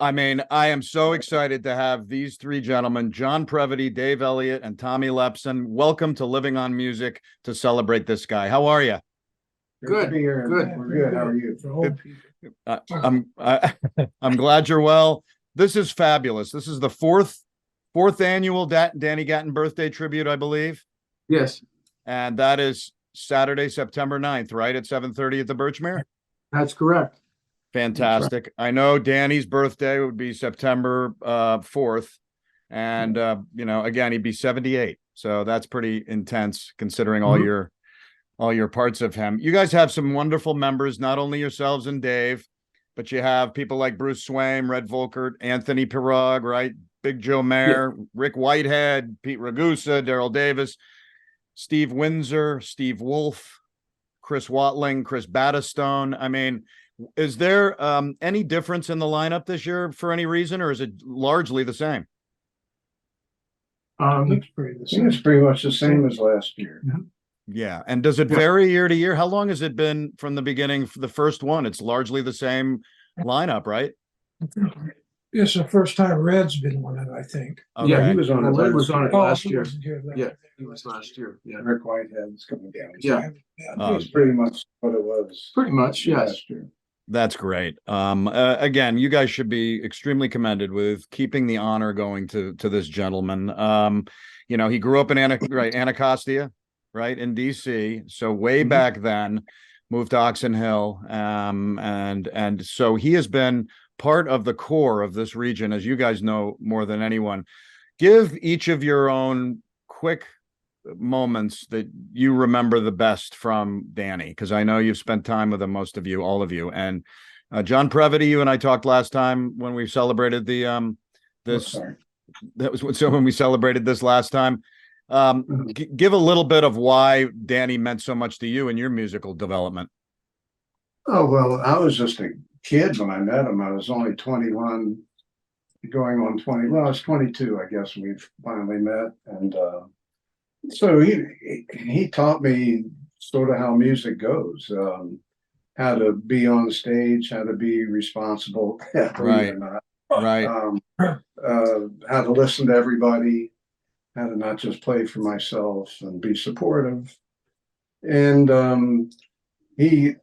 I mean, I am so excited to have these three gentlemen, John Previti, Dave Elliott, and Tommy Lepson. Welcome to Living on Music to celebrate this guy. How are you? Good. Good. We're good. How are you? I'm glad you're well. This is fabulous. This is the fourth annual Danny Gatton Birthday Tribute, I believe. Yes. And that is Saturday, September 9th, right? At 7:30 at the Birchmere? That's correct. Fantastic. Right. I know Danny's birthday would be September 4th. And, again, he'd be 78. So that's pretty intense considering all your parts of him. You guys have some wonderful members, not only yourselves and Dave, but you have people like Bruce Swaim, Red Volkert, Anthony Pirog, right? Big Joe Mayer, yeah. Rick Whitehead, Pete Ragusa, Daryl Davis, Steve Windsor, Steve Wolf, Chris Watling, Chris Battistone. I mean, is there any difference in the lineup this year for any reason, or is it largely the same? It's pretty much the same as last year. Yeah. And does it vary year to year? How long has it been from the beginning for the first one? It's largely the same lineup, right? It's the first time Red's been on it, I think. Okay. Yeah, he was on it. Red was on it last year. Yeah, he was last year. Yeah, Rick Whitehead's coming down. Yeah, it's pretty much what it was. Pretty much, yes. Last year. That's great. Again, you guys should be extremely commended with keeping the honor going to this gentleman. He grew up in Anacostia, right, in DC. So way back then, moved to Oxon Hill, and so he has been part of the core of this region, as you guys know more than anyone. Give each of your own quick moments that you remember the best from Danny, because I know you've spent time with him, most of you, all of you. And John Previti, you and I talked last time when we celebrated when we celebrated this last time. Give a little bit of why Danny meant so much to you in your musical development. Oh, well, I was just a kid when I met him. I was only 21, going on 20. Well, I was 22, I guess, when we finally met. And so he taught me sort of how music goes, how to be on stage, how to be responsible, right? Right. How to listen to everybody, how to not just play for myself and be supportive. And he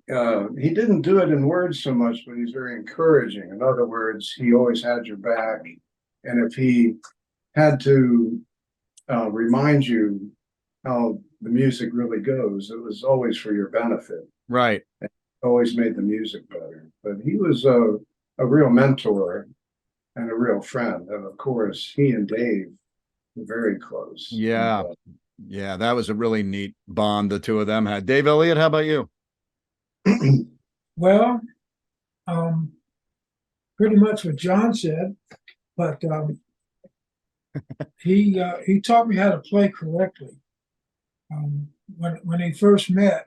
didn't do it in words so much, but he's very encouraging. In other words, he always had your back, and if he had to remind you how the music really goes, it was always for your benefit. Right. It always made the music better. But he was a real mentor and a real friend. And of course, he and Dave were very close. Yeah. Yeah, that was a really neat bond the two of them had. Dave Elliott, how about you? Well, pretty much what John said, but he taught me how to play correctly. When we first met,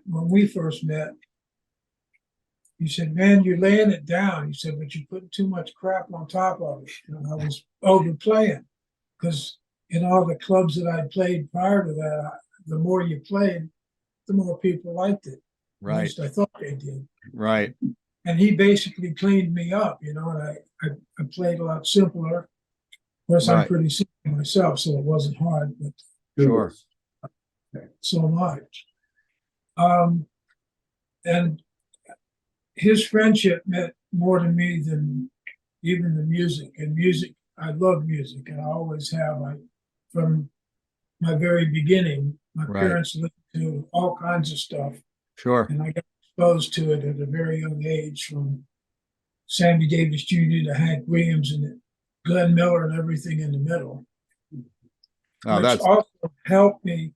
he said, "Man, you're laying it down." He said, "But you're putting too much crap on top of it." I was overplaying, because in all the clubs that I played prior to that, the more you played, the more people liked it. Right. At least I thought they did. Right. And he basically cleaned me up, and I played a lot simpler. Of course, I'm pretty simple myself, so it wasn't hard, but sure. So much. And his friendship meant more to me than even the music. And music, I love music, and I always have. From my very beginning, my parents listened to all kinds of stuff. Sure. And I got exposed to it at a very young age, from Sammy Davis Jr. to Hank Williams and Glenn Miller and everything in the middle. Which also helped me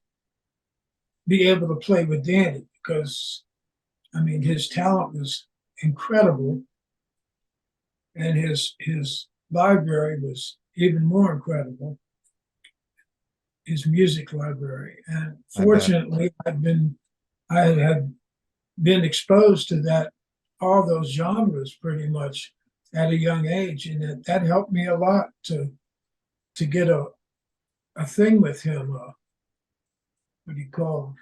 be able to play with Danny, because, I mean, his talent was incredible, and his library was even more incredible. His music library. And fortunately, I've been I had been exposed to all those genres pretty much at a young age, and that helped me a lot to get a thing with him. What do you call him?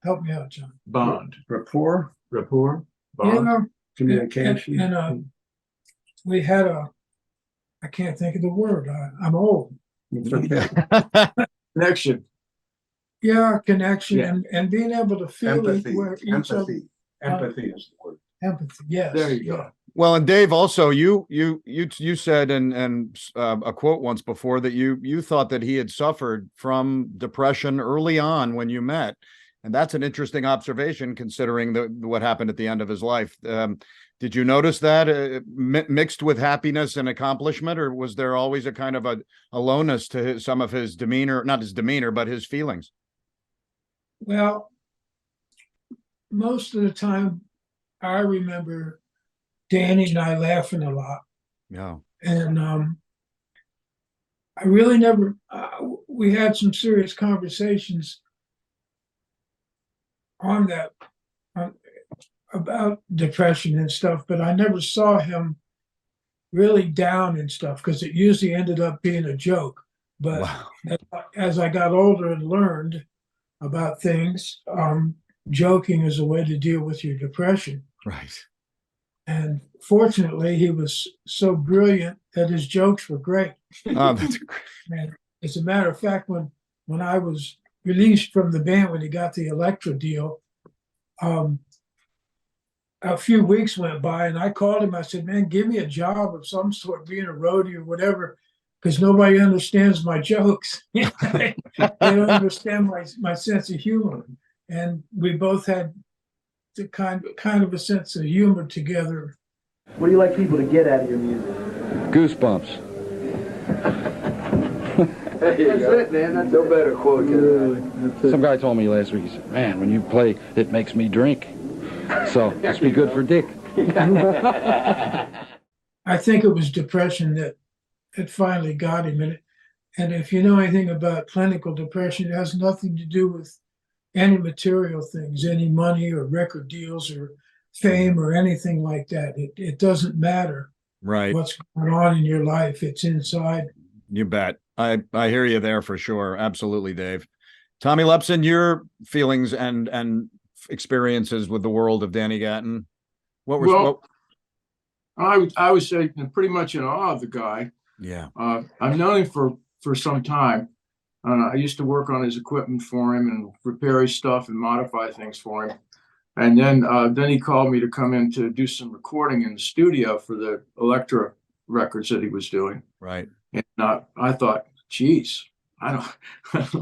Help me out, John. Bond. Rapport, Bond. Yeah, communication. and we had I can't think of the word. I'm old. It's okay. Connection. Yeah, connection Yeah. and being able to feel Empathy. where each of Empathy is the word. empathy. Yes. There you yeah. go. Well, and Dave, also you said and a quote once before that you thought that he had suffered from depression early on when you met, and that's an interesting observation considering what happened at the end of his life. Did you notice that mixed with happiness and accomplishment, or was there always a kind of a lowness to some of his demeanor, not his demeanor, but his feelings? Well, most of the time, I remember Danny and I laughing a lot. Yeah. And I really never, we had some serious conversations on that, about depression and stuff, but I never saw him really down and stuff because it usually ended up being a joke. But Wow. as I got older and learned about things, joking is a way to deal with your depression. Right. And fortunately, he was so brilliant that his jokes were great. Oh, that's great. And as a matter of fact, when I was released from the band, when he got the Elektra deal, a few weeks went by and I called him. I said, man, give me a job of some sort, being a roadie or whatever, because nobody understands my jokes. They don't understand my sense of humor. And we both had the kind of a sense of humor together. What do you like people to get out of your music? Goosebumps. That's it, man. That's no better quote than that. Some guy told me last week, he said, man, when you play, it makes me drink. So, must be good for Dick. I think it was depression that finally got him. And if you know anything about clinical depression, it has nothing to do with any material things, any money or record deals or fame or anything like that. It doesn't matter Right. what's going on in your life. It's inside. You bet. I hear you there for sure. Absolutely, Dave. Tommy Lepson, your feelings and experiences with the world of Danny Gatton. I would say pretty much in awe of the guy. Yeah. I've known him for some time. I used to work on his equipment for him and repair his stuff and modify things for him. And then he called me to come in to do some recording in the studio for the Elektra records that he was doing. Right. And I thought, geez, I don't,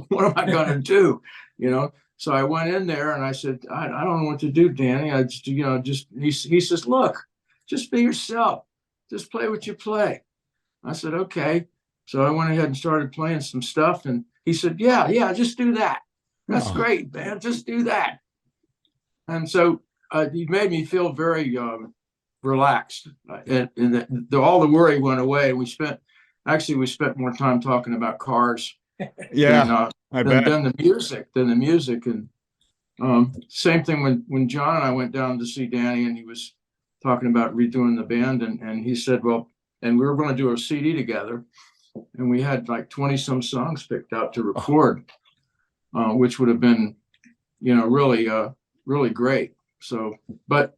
what am I going to do? So I went in there and I said, I don't know what to do, Danny. He says, look, just be yourself. Just play what you play. I said, okay. So I went ahead and started playing some stuff. And he said, yeah, just do that. That's great, man. Just do that. And so he made me feel very relaxed. And all the worry went away. We spent more time talking about cars. Yeah, than the music. And same thing when John and I went down to see Danny, and he was talking about redoing the band, and he said, well, and we were going to do a CD together, and we had like 20 some songs picked out to record, which would have been, really great. So, but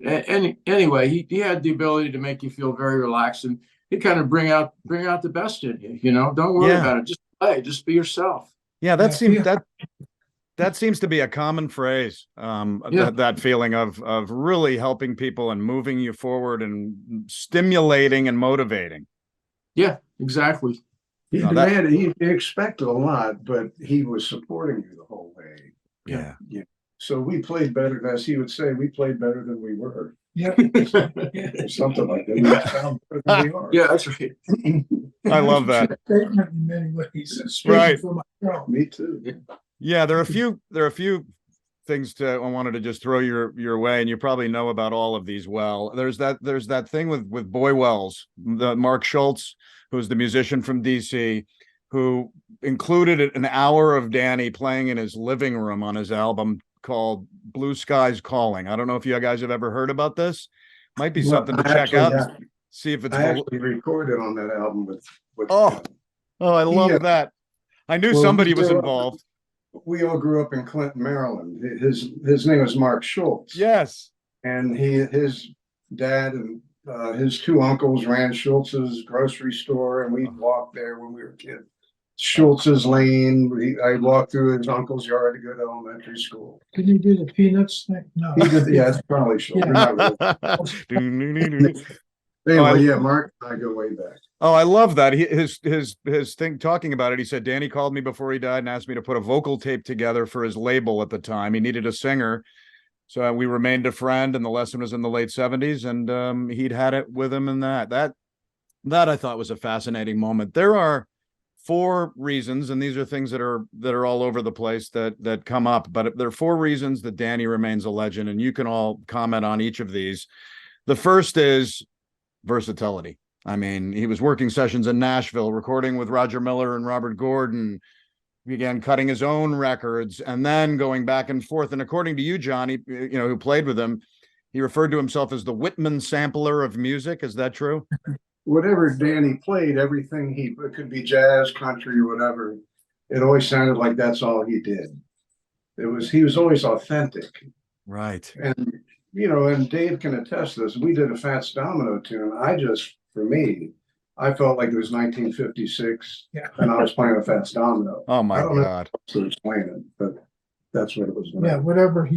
anyway, he had the ability to make you feel very relaxed, and he kind of bring out the best in you. Don't worry about it. Just play. Just be yourself. Yeah, that seems to be a common phrase. That feeling of really helping people and moving you forward and stimulating and motivating. Yeah, exactly. He demanded, he expected a lot, but he was supporting you the whole way. Yeah. So we played better, as he would say, we played better than we were. Yeah. Something like that. We sound better than we are. Yeah, that's right. I love that. Statement in many ways. Right. For myself. Me too. Yeah, there are a few things I wanted to just throw your way, and you probably know about all of these well. There's that thing with Boy Wells, the Mark Schultz, who's the musician from DC, who included an hour of Danny playing in his living room on his album called Blue Skies Calling. I don't know if you guys have ever heard about this. Might be something to check out and see if it's. I actually recorded on that album with oh, I love that. I knew somebody was involved. We all grew up in Clinton, Maryland. His name was Mark Schultz. Yes. And his dad and his two uncles ran Schultz's grocery store, and we'd walk there when we were kids. Schultz's Lane. I walked through his uncle's yard to go to elementary school. Did you do the Peanuts thing? No. Yeah, it's probably Schultz. Anyway, yeah, Mark and I go way back. Oh, I love that. His thing talking about it. He said, Danny called me before he died and asked me to put a vocal tape together for his label at the time. He needed a singer. So we remained a friend, and the lesson was in the late 70s, and he'd had it with him in that I thought was a fascinating moment. There are 4 reasons, and these are things that are all over the place that come up, but there are 4 reasons that Danny remains a legend, and you can all comment on each of these. The first is versatility. I mean, he was working sessions in Nashville, recording with Roger Miller and Robert Gordon, began cutting his own records, and then going back and forth. And according to you, John, who played with him, he referred to himself as the Whitman sampler of music. Is that true? Whatever Danny played, everything it could be jazz, country, or whatever, it always sounded like that's all he did. He was always authentic. Right. And, and Dave can attest to this. We did a Fats Domino tune. For me, I felt like it was 1956, and I was playing a Fats Domino. Oh my God! To explain it, but that's what it was. Yeah, whatever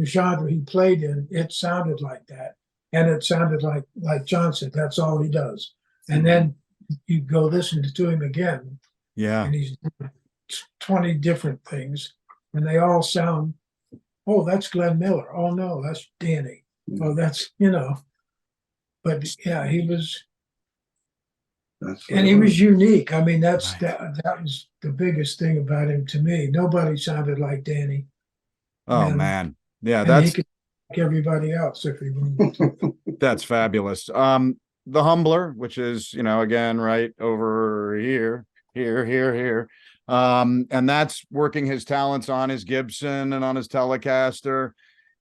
genre he played in, it sounded like that, and it sounded like John said. That's all he does. And then you go listen to him again. Yeah, and he's doing 20 different things, and they all sound. Oh, that's Glenn Miller. Oh no, that's Danny. Oh, that's But yeah, he was. And he was unique. I mean, that was the biggest thing about him to me. Nobody sounded like Danny. Oh man, yeah, he could like everybody else if he wanted to. That's fabulous. The Humbler, which is again right over here, and that's working his talents on his Gibson and on his Telecaster.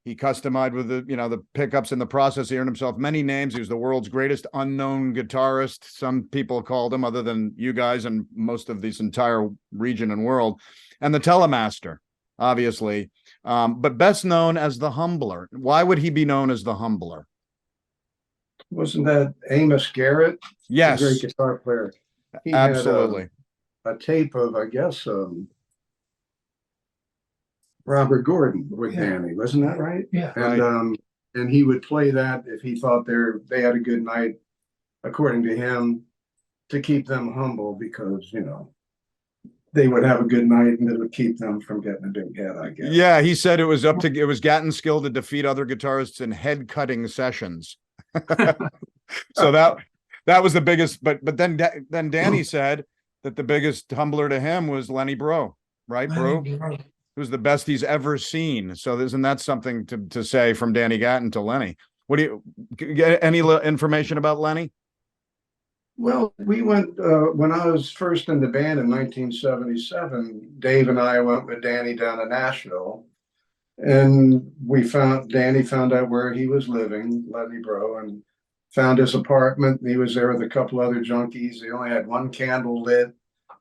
He customized with the pickups in the process. He earned himself many names. He was the world's greatest unknown guitarist. Some people called him, other than you guys and most of this entire region and world. And the Telemaster, obviously, but best known as the Humbler. Why would he be known as the Humbler? Wasn't that Amos Garrett? Yes, a great guitar player. He absolutely. Had a tape of, I guess, Robert Gordon with Danny, wasn't that right? Yeah. And and he would play that if he thought they had a good night, according to him, to keep them humble, because they would have a good night and it would keep them from getting a big head, I guess. Yeah, he said it was Gatton's skill to defeat other guitarists in head cutting sessions. So that was the biggest. But then Danny said that the biggest humbler to him was Lenny Breau, right, Breau? Who's the best he's ever seen. So isn't that something to say from Danny Gatton to Lenny? What do you get any information about Lenny? We went when I was first in the band in 1977. Dave and I went with Danny down to Nashville, and Danny found out where he was living, Lenny Breau, and found his apartment. He was there with a couple other junkies. He only had one candle lit.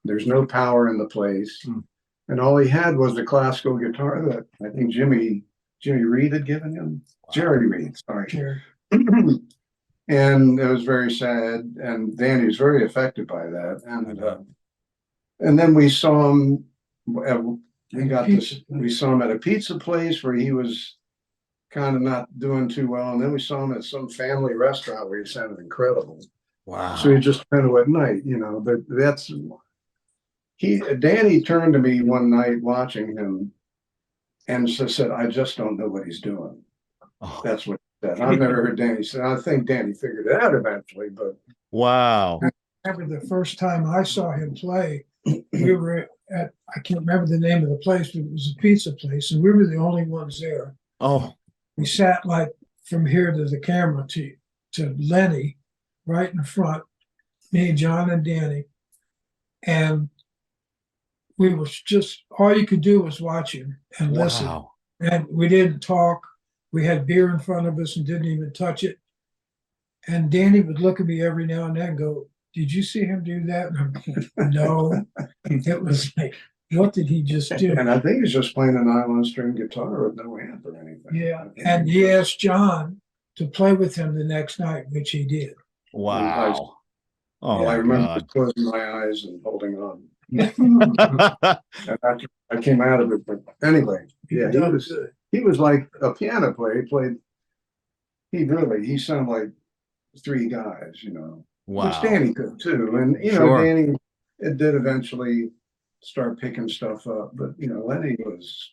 There's no power in the place. And all he had was the classical guitar that I think Jimmy Reed had given him. Wow. Jerry Reed, sorry. Sure. And it was very sad. And Danny was very affected by that. And then we saw him. We saw him at a pizza place where he was kind of not doing too well. And then we saw him at some family restaurant where he sounded incredible. Wow. So he just kind of at night, but that's. Danny turned to me one night watching him and said, I just don't know what he's doing. Oh. That's what he said. I've never heard Danny say. I think Danny figured it out eventually, but. Wow. I remember the first time I saw him play, we were at, I can't remember the name of the place, but it was a pizza place, and we were the only ones there. Oh. We sat like from here to the camera to Lenny, right in the front, me, John, and Danny. And we were just, all you could do was watch him and listen. Wow. And we didn't talk. We had beer in front of us and didn't even touch it. And Danny would look at me every now and then and go, "Did you see him do that?" And I'm like, "No." It was like, what did he just do? And I think he's just playing a nylon string guitar with no amp or anything. Yeah. And he asked John to play with him the next night, which he did. Wow. Oh, I my remember God. closing my eyes and holding on. And after I came out of it, but anyway, yeah, Done good. he was like a piano player. He sounded like three guys, you know. Wow. Which Danny could too. And you know, Sure. Danny it did eventually start picking stuff up, but you know, Lenny was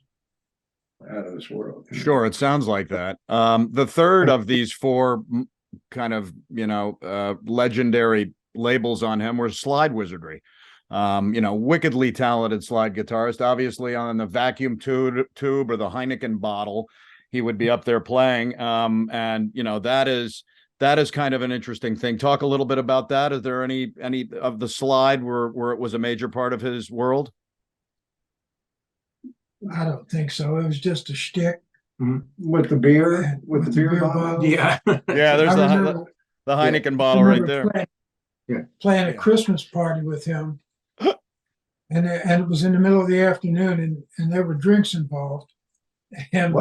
out of this world. Sure, it sounds like that. The third of these four kind of, legendary labels on him were slide wizardry. Wickedly talented slide guitarist, obviously on the vacuum tube or the Heineken bottle, he would be up there playing. That is kind of an interesting thing. Talk a little bit about that. Is there any of the slide where it was a major part of his world? I don't think so. It was just a shtick. With the beer, with the beer bottle. Yeah. Yeah, there's the Heineken bottle right there. Playing a Christmas party with him. And it was in the middle of the afternoon, and there were drinks involved. And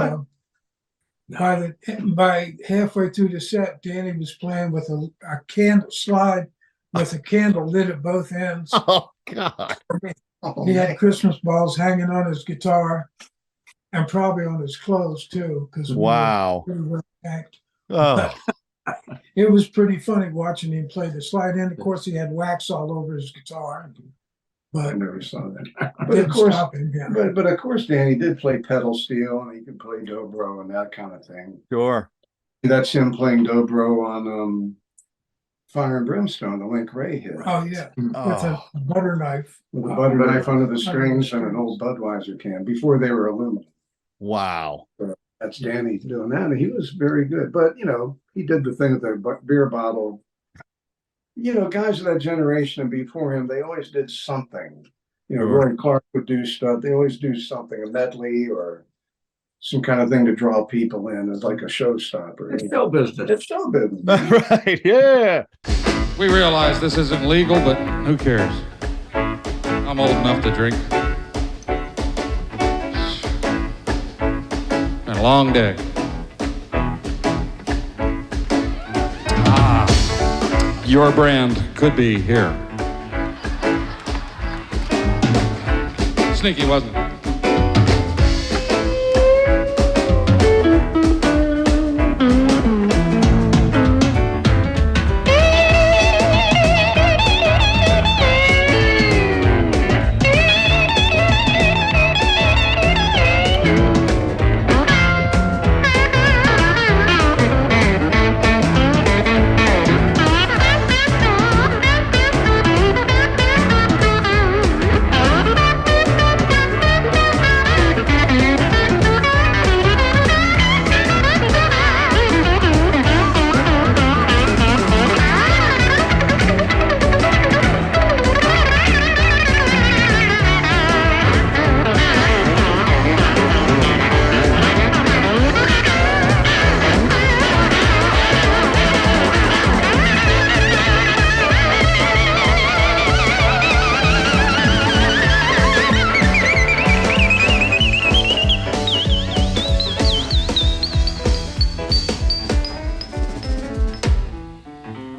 by halfway through the set, Danny was playing with a candle slide with a candle lit at both ends. Oh God! He had Christmas balls hanging on his guitar, and probably on his clothes too. Because wow, pretty well packed. Oh. It was pretty funny watching him play the slide. And of course, he had wax all over his guitar. I But never saw that. But didn't of course, stop him. Yeah. but of course, Danny did play pedal steel, and he could play dobro and that kind of thing. Sure. That's him playing dobro on Fire and Brimstone, the Link Ray hit. Oh yeah, with Oh. a butter knife. With a butter knife under the strings and an old Budweiser can before they were aluminum. Wow. That's Danny doing that, and he was very good. But you know, he did the thing with the beer bottle. You know, guys of that generation and before him, they always did something. You know, Sure. Roy Clark would do stuff. They always do something, a medley or some kind of thing to draw people in as like a showstopper. It's show business. It's show business. Right. Yeah. We realize this isn't legal, but who cares? I'm old enough to drink. Been a long day. Your brand could be here. Sneaky, wasn't it?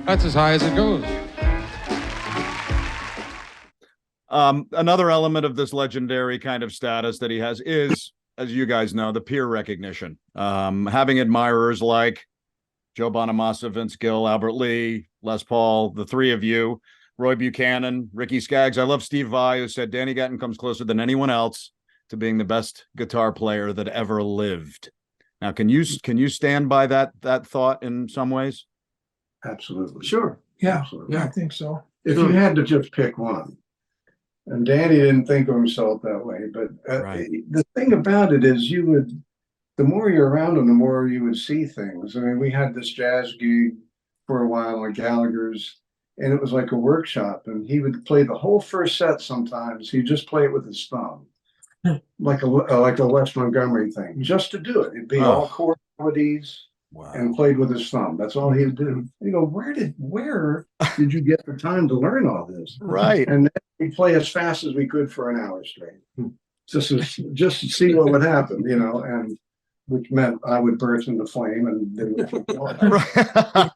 That's as high as it goes. Another element of this legendary kind of status that he has is, as you guys know, the peer recognition. Having admirers like Joe Bonamassa, Vince Gill, Albert Lee, Les Paul, the three of you, Roy Buchanan, Ricky Skaggs. I love Steve Vai, who said Danny Gatton comes closer than anyone else to being the best guitar player that ever lived. Now, can you stand by that thought in some ways? Absolutely. Sure. Yeah, Absolutely. I think so. If you had to just pick one, and Danny didn't think of himself that way, but Right. the thing about it is the more you're around him, the more you would see things. I mean, we had this jazz gig for a while at Gallagher's, and it was like a workshop, and he would play the whole first set. Sometimes he'd just play it with his thumb, like a Wes Montgomery thing, just to do it. It'd be all chord melodies. Wow. And played with his thumb. That's all he'd do. You go, where did you get the time to learn all this? Right. And then we play as fast as we could for an hour straight, just to see what would happen, and which meant I would burst into flame and they would keep going. Right.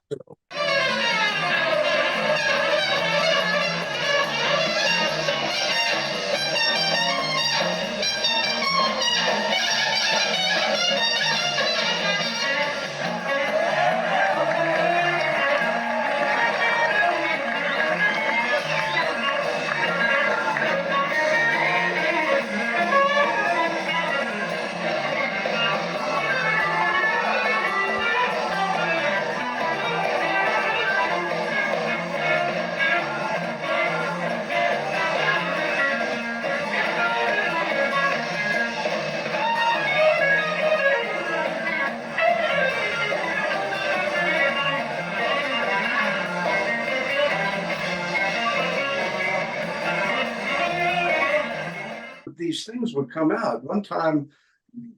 These things would come out. One time,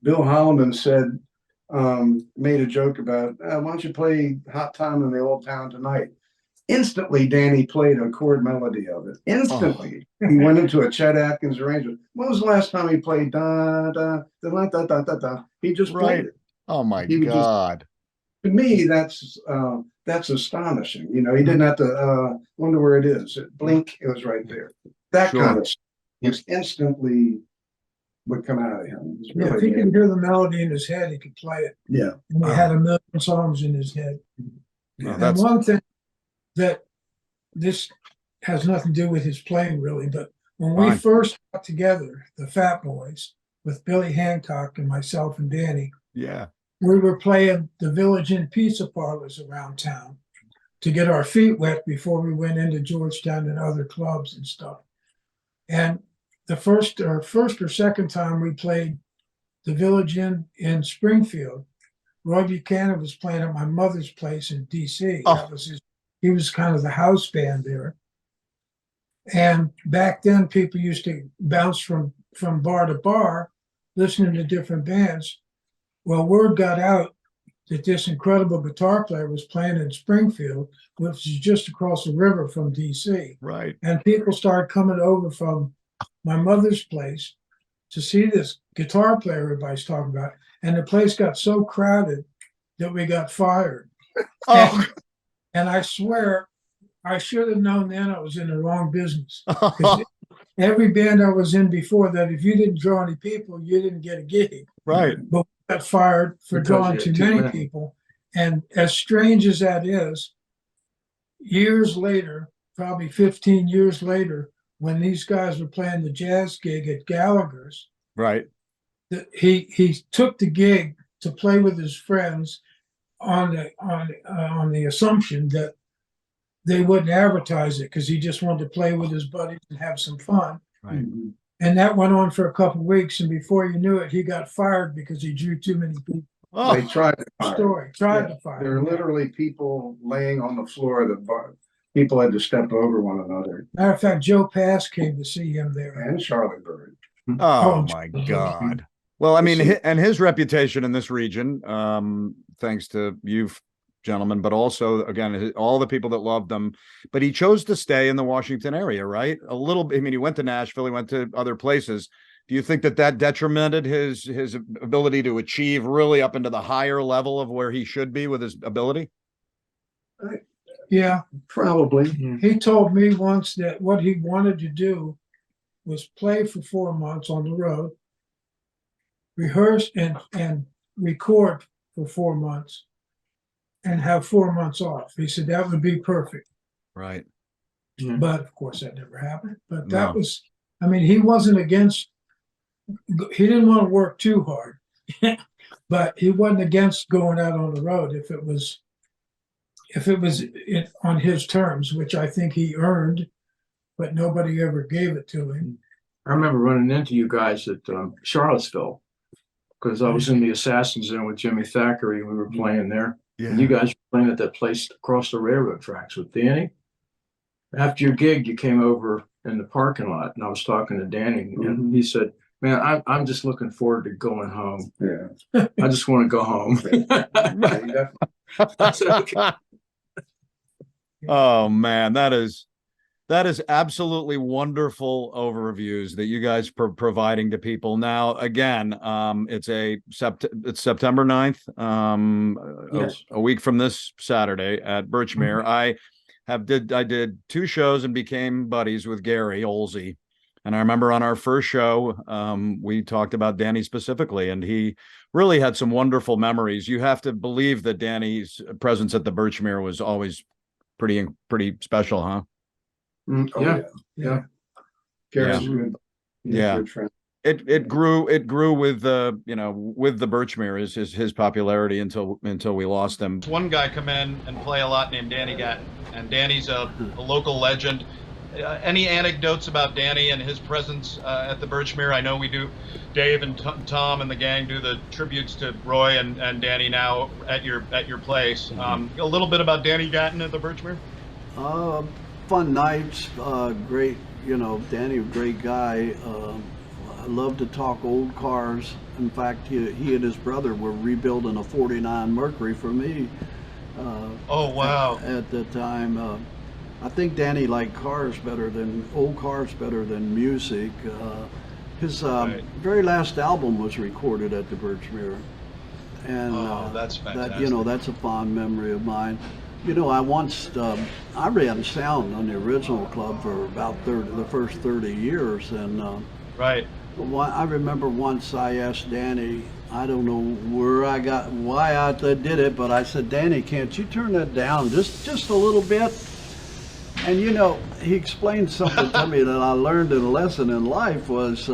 Bill Holloman said, made a joke about, why don't you play Hot Time in the Old Town Tonight? Instantly, Danny played a chord melody of it. Instantly. He went into a Chet Atkins arrangement. When was the last time he played da da da da da da da? He just played it. Oh my He would God. To me, that's astonishing. He didn't have to wonder where it is. Blink, it was right there. That kind of stuff just instantly would come out of him. If he could hear the melody in his head, he could play it. Yeah. And he had a million songs in his head. Yeah, And one thing that this has nothing to do with his playing really, but when we first got together, the Fat Boys, with Billy Hancock and myself and Danny, yeah, we were playing the Village Inn pizza parlors around town to get our feet wet before we went into Georgetown and other clubs and stuff. And the first or second time we played the Village Inn in Springfield, Roy Buchanan was playing at my mother's place in DC. That was he was kind of the house band there. And back then people used to bounce from bar to bar, listening to different bands. Well, word got out that this incredible guitar player was playing in Springfield, which is just across the river from DC. right. And people started coming over from my mother's place to see this guitar player everybody's talking about. And the place got so crowded that we got fired. And I swear, I should have known then I was in the wrong business. Every band I was in before that, if you didn't draw any people, you didn't get a gig. Right. But we got fired for drawing too many people. And as strange as that is, years later, probably 15 years later, when these guys were playing the jazz gig at Gallagher's, right, he took the gig to play with his friends on the assumption that they wouldn't advertise it because he just wanted to play with his buddies and have some fun. right. And that went on for a couple of weeks, and before you knew it, he got fired because he drew too many people. They tried to fire. To fire. There are literally people laying on the floor that people had to step over one another. Matter of fact, Joe Pass came to see him there. And Charlie Bird. Oh my God. Well, I mean, and his reputation in this region, thanks to you gentlemen, but also, again, all the people that loved him. But he chose to stay in the Washington area, right? A little bit. I mean, he went to Nashville, he went to other places. Do you think that detrimented his ability to achieve really up into the higher level of where he should be with his ability? Yeah, probably. He told me once that what he wanted to do was play for 4 months on the road, rehearse and record for 4 months, and have 4 months off. He said that would be perfect. Right. But of course that never happened. But that was, I mean, he wasn't against, he didn't want to work too hard, but he wasn't against going out on the road if it was on his terms, which I think he earned, but nobody ever gave it to him. I remember running into you guys at Charlottesville because I was in the Assassins Inn with Jimmy Thackeray. We were playing there. Yeah. And you guys were playing at that place across the railroad tracks with Danny. after your gig, you came over in the parking lot, and I was talking to Danny, and he said, "Man, I'm just looking forward to going home. Yeah. I just want to go home." Yeah, you definitely- I said, "Okay." Oh man, that is absolutely wonderful overviews that you guys providing to people. Now, again, it's September 9th, Yes. a week from this Saturday at Birchmere. I did 2 shows and became buddies with Gary Olsey. And I remember on our first show, we talked about Danny specifically, and he really had some wonderful memories. You have to believe that Danny's presence at the Birchmere was always pretty special, huh? Mm, Oh, yeah. yeah. Yeah. Gary's Yeah. good. He's a Yeah. good friend. It grew with the with the Birchmere his popularity until we lost him. One guy come in and play a lot named Danny Gatton, and Danny's a local legend. Any anecdotes about Danny and his presence at the Birchmere? I know we do. Dave and Tom and the gang do the tributes to Roy and Danny now at your place. A little bit about Danny Gatton at the Birchmere. Fun nights, great, Danny, a great guy. I love to talk old cars. In fact, he and his brother were rebuilding a 49 Mercury for me. Oh, wow. At the time. I think Danny liked old cars better than music. His very last album was recorded at the Birchmere. And that's fantastic. that's a fond memory of mine. I once I ran sound on the original club for about the first 30 years, and Right. I remember once I asked Danny, I don't know why I did it, but I said, "Danny, can't you turn that down just a little bit?" And he explained something to me that I learned in a lesson in life was,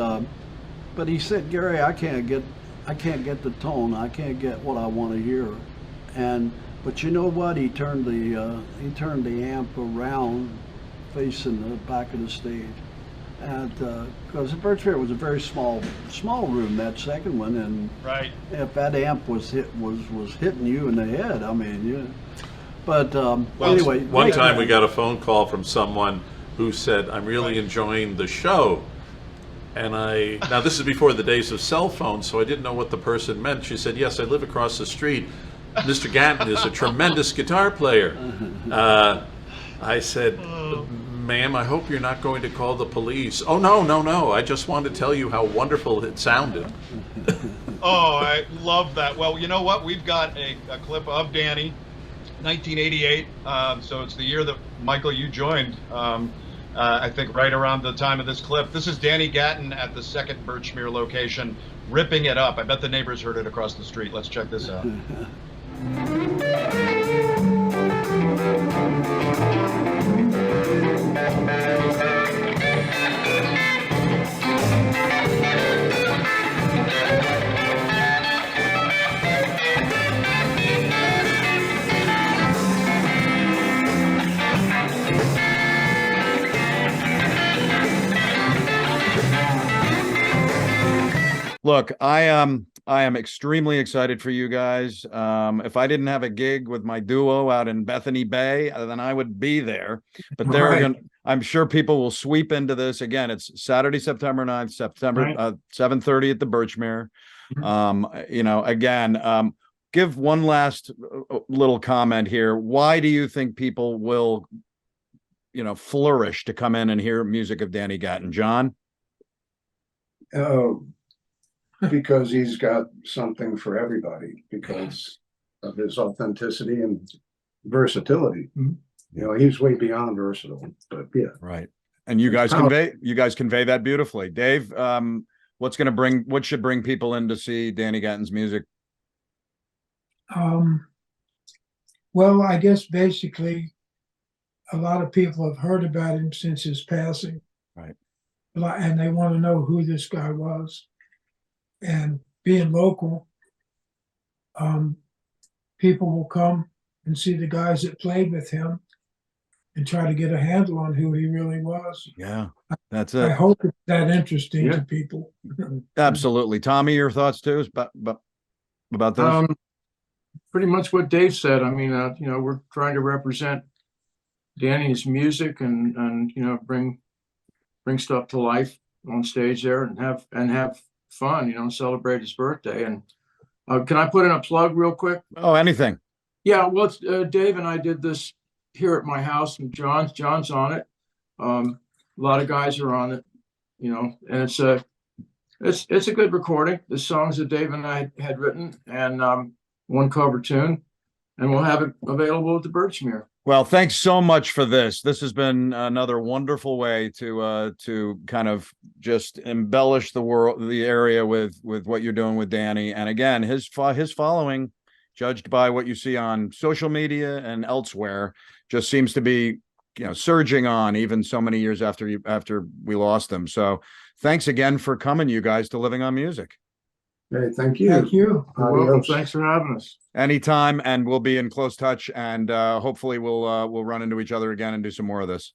but he said, "Gary, I can't get the tone. I can't get what I want to hear." But you know what? He turned the amp around, facing the back of the stage, and because the Birchmere was a very small room, that second one, and Right. if that amp was hitting you in the head, I mean, yeah. But anyway, One time we got a phone call from someone who said, "I'm really enjoying the show." And now this is before the days of cell phones, so I didn't know what the person meant. She said, "Yes, I live across the street. Mr. Gatton is a tremendous guitar player." I said, "Ma'am, I hope you're not going to call the police." "Oh, no. I just wanted to tell you how wonderful it sounded." Oh, I love that. Well, you know what? We've got a clip of Danny, 1988. So it's the year that, Michael, you joined. I think right around the time of this clip. This is Danny Gatton at the second Birchmere location, ripping it up. I bet the neighbors heard it across the street. Let's check this out. Look, I am extremely excited for you guys. If I didn't have a gig with my duo out in Bethany Bay, then I would be there. But I'm sure people will sweep into this. Again, it's Saturday, September 9th, 7:30 at the Birchmere. Again, give one last little comment here. Why do you think people will, flourish to come in and hear music of Danny Gatton? John? Because he's got something for everybody because of his authenticity and versatility. He's way beyond versatile, but yeah. Right. And you guys convey that beautifully. Dave, what should bring people in to see Danny Gatton's music? Well, I guess basically a lot of people have heard about him since his passing. Right. And they want to know who this guy was. And being local, people will come and see the guys that played with him and try to get a handle on who he really was. Yeah, that's it. I hope it's that interesting to people. Absolutely. Tommy, your thoughts too about this? Pretty much what Dave said. I mean, we're trying to represent Danny's music and you know, bring stuff to life on stage there and have fun, you know, celebrate his birthday. And can I put in a plug real quick? Oh, anything. Yeah, well, Dave and I did this here at my house, and John's on it. A lot of guys are on it, you know, and it's a good recording. The songs that Dave and I had written, and one cover tune, and we'll have it available at the Birchmere. Well, thanks so much for this. This has been another wonderful way to kind of just embellish the area with what you're doing with Danny. And again, his following, judged by what you see on social media and elsewhere, just seems to be, you know, surging on even so many years after we lost him. So thanks again for coming, you guys, to Living on Music. Hey, thank you. Thank you. You're welcome. Adios. Thanks for having us. Anytime, and we'll be in close touch, and hopefully we'll run into each other again and do some more of this.